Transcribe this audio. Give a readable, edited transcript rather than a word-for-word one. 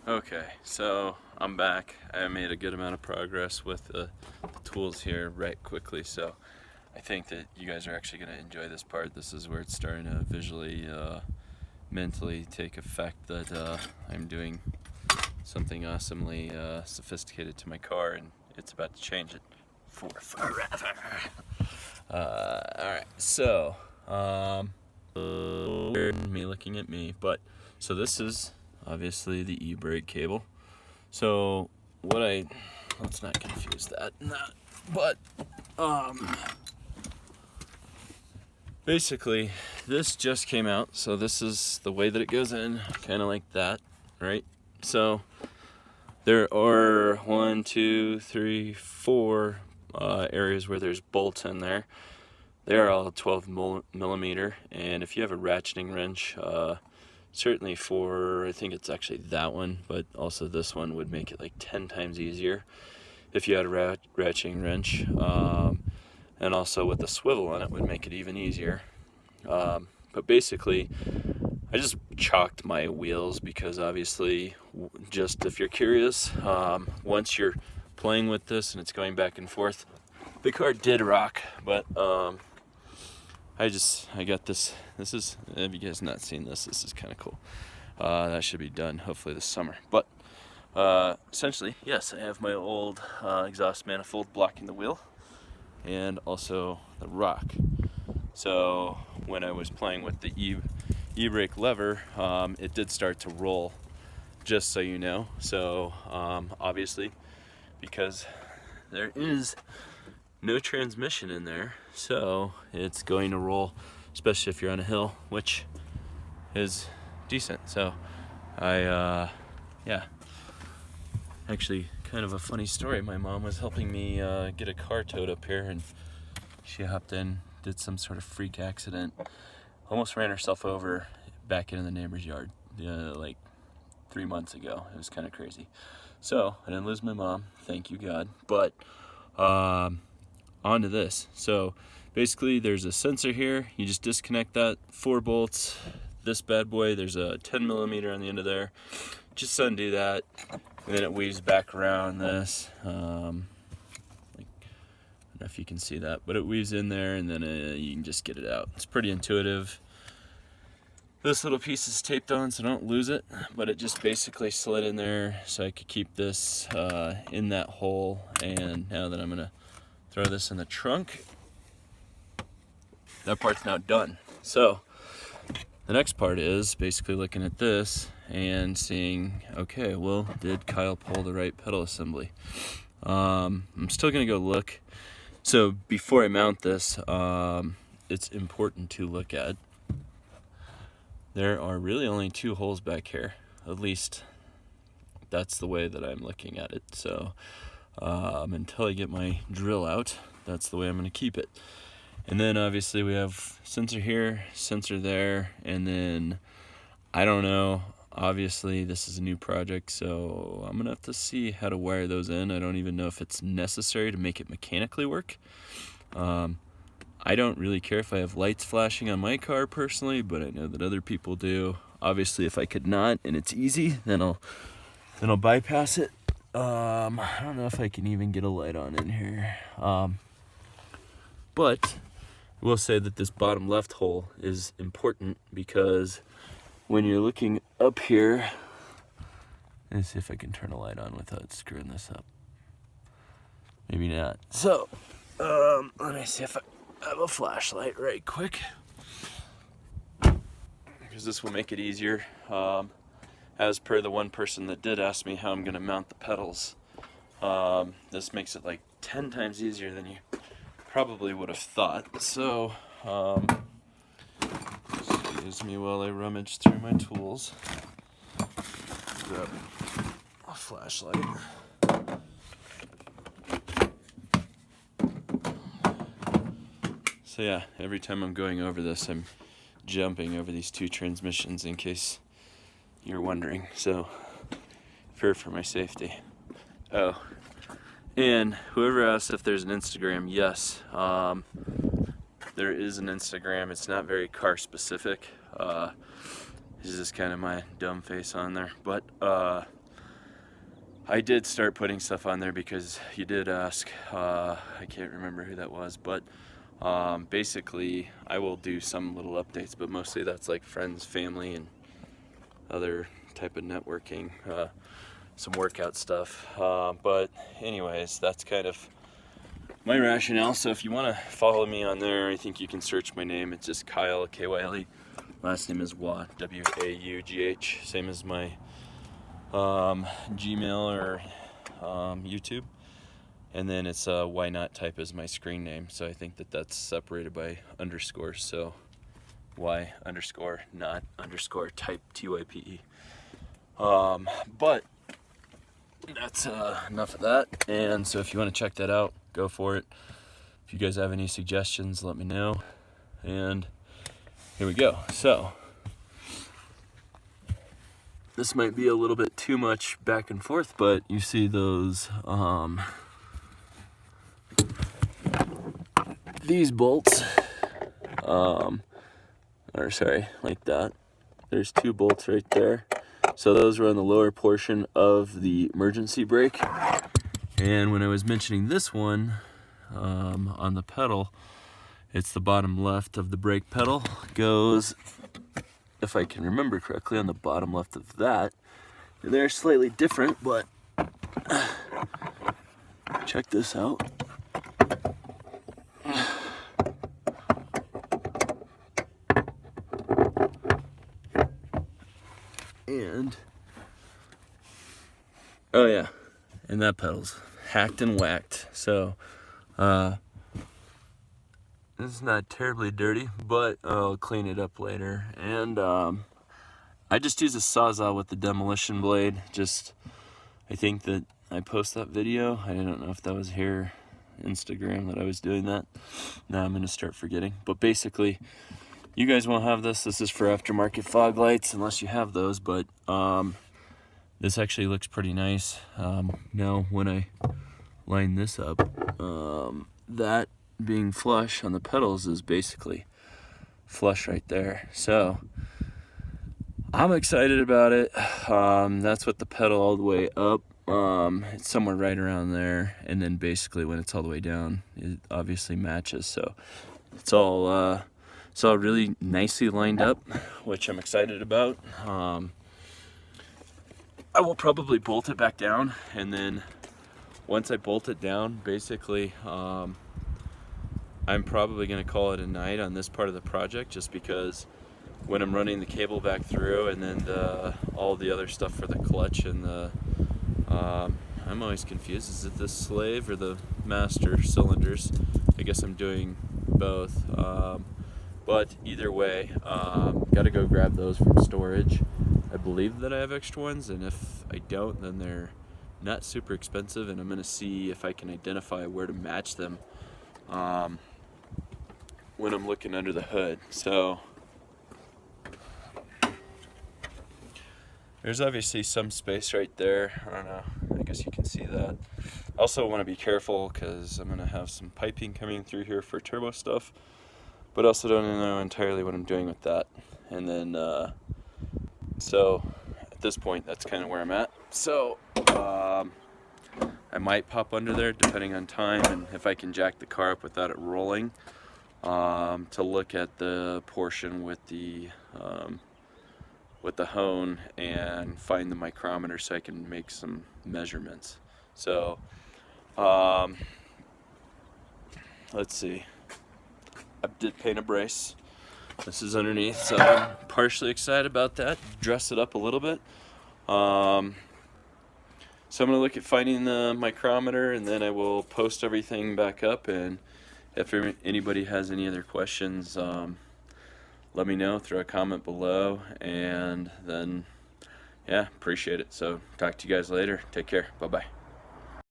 Okay, so I'm back. I made a good amount of progress with the tools here right quickly, so I think that you guys are actually going to enjoy this part. This is where it's starting to visually, mentally take effect that I'm doing something awesomely sophisticated to my car, and it's about to change it for forever. Alright, so, me looking at me, but, so this is obviously the e-brake cable. So, let's not confuse that, but, basically, this just came out, so this is the way that it goes in, kind of like that, right? So, there are 1, 2, 3, 4 areas where there's bolts in there. They're all 12 millimeter, and if you have a ratcheting wrench, certainly for, I think it's actually that one, but also this one would make it like 10 times easier if you had a ratcheting wrench, and also with the swivel on it would make it even easier. But basically, I just chalked my wheels because obviously, just if you're curious, once you're playing with this and it's going back and forth, the car did rock, but I got this. This is, have you guys not seen this? This is kind of cool. That should be done hopefully this summer. But essentially, yes, I have my old exhaust manifold blocking the wheel, and also the rock. So when I was playing with the e-brake lever, it did start to roll, just so you know. So obviously, because there is no transmission in there, so it's going to roll, especially if you're on a hill, which is decent. So yeah, actually kind of a funny story. My mom was helping me get a car towed up here, and she hopped in, did some sort of freak accident, almost ran herself over back into the neighbor's yard like 3 months ago. It was kind of crazy. So I didn't lose my mom, thank you God. But onto this. So basically there's a sensor here. You just disconnect that, 4 bolts. This bad boy, there's a 10 millimeter on the end of there. Just undo that, and then it weaves back around this. I don't know if you can see that, but it weaves in there, and then you can just get it out. It's pretty intuitive. This little piece is taped on so don't lose it, but it just basically slid in there so I could keep this in that hole. And now that I'm gonna throw this in the trunk, that part's now done. So the next part is basically looking at this and seeing, okay, well, did Kyle pull the right pedal assembly? I'm still gonna go look. So before I mount this, it's important to look at, there are really only 2 holes back here. At least that's the way that I'm looking at it. So until I get my drill out, that's the way I'm gonna keep it. And then obviously we have sensor here, sensor there, and then I don't know, obviously this is a new project, so I'm gonna have to see how to wire those in. I don't even know if it's necessary to make it mechanically work. I don't really care if I have lights flashing on my car personally, but I know that other people do. Obviously if I could not and it's easy, then I'll bypass it. I don't know if I can even get a light on in here. But I will say that this bottom left hole is important because when you're looking up here, let's see if I can turn a light on without screwing this up. Maybe not. So, let me see if I have a flashlight right quick, because this will make it easier. As per the one person that did ask me how I'm going to mount the pedals, this makes it like 10 times easier than you probably would have thought. So, excuse me while I rummage through my tools. Grab a flashlight. So yeah, every time I'm going over this, I'm jumping over these 2 transmissions in case you're wondering. So, fear for my safety. Oh, and whoever asked if there's an Instagram, yes, there is an Instagram. It's not very car specific. This is just kind of my dumb face on there, but I did start putting stuff on there because you did ask. I can't remember who that was, but basically I will do some little updates, but mostly that's like friends, family, and other type of networking, some workout stuff. But anyways, that's kind of my rationale. So if you want to follow me on there, I think you can search my name. It's just Kyle, K-Y-L-E. Last name is Waugh, W-A-U-G-H. Same as my Gmail or YouTube. And then it's why not type as my screen name. So I think that that's separated by underscores. So why underscore not underscore type TYPE. But that's enough of that. And so if you want to check that out, go for it. If you guys have any suggestions, let me know. And here we go. So this might be a little bit too much back and forth, but you see those these bolts, or sorry, like that. There's 2 bolts right there. So those are on the lower portion of the emergency brake. And when I was mentioning this one on the pedal, it's the bottom left of the brake pedal. Goes, if I can remember correctly, on the bottom left of that. And they're slightly different, but check this out. And oh yeah, and that pedal's hacked and whacked. So this is not terribly dirty, but I'll clean it up later. And I just use a Sawzall with the demolition blade. I think that I post that video. I don't know if that was here, Instagram, that I was doing that. Now I'm gonna start forgetting. But basically, you guys won't have this. This is for aftermarket fog lights, unless you have those. But this actually looks pretty nice. Now when I line this up, that being flush on the pedals is basically flush right there. So I'm excited about it. That's with the pedal all the way up. It's somewhere right around there, and then basically when it's all the way down, it obviously matches. So it's all really nicely lined up, which I'm excited about. I will probably bolt it back down, and then once I bolt it down, basically I'm probably going to call it a night on this part of the project, just because when I'm running the cable back through, and then all the other stuff for the clutch and the I'm always confused, is it the slave or the master cylinders? I guess I'm doing both, but either way, gotta go grab those from storage. I believe that I have extra ones, and if I don't, then they're not super expensive, and I'm gonna see if I can identify where to match them when I'm looking under the hood. So there's obviously some space right there. I don't know, I guess you can see that. I also want to be careful because I'm going to have some piping coming through here for turbo stuff, but also don't know entirely what I'm doing with that. And then, so at this point, that's kind of where I'm at. So I might pop under there depending on time, and if I can jack the car up without it rolling, to look at the portion with the hone and find the micrometer so I can make some measurements. So let's see, I did paint a brace. This is underneath, so I'm partially excited about that. Dress it up a little bit. So I'm gonna look at finding the micrometer, and then I will post everything back up, and if anybody has any other questions, let me know, throw a comment below, and then, yeah, appreciate it. So talk to you guys later. Take care. Bye-bye.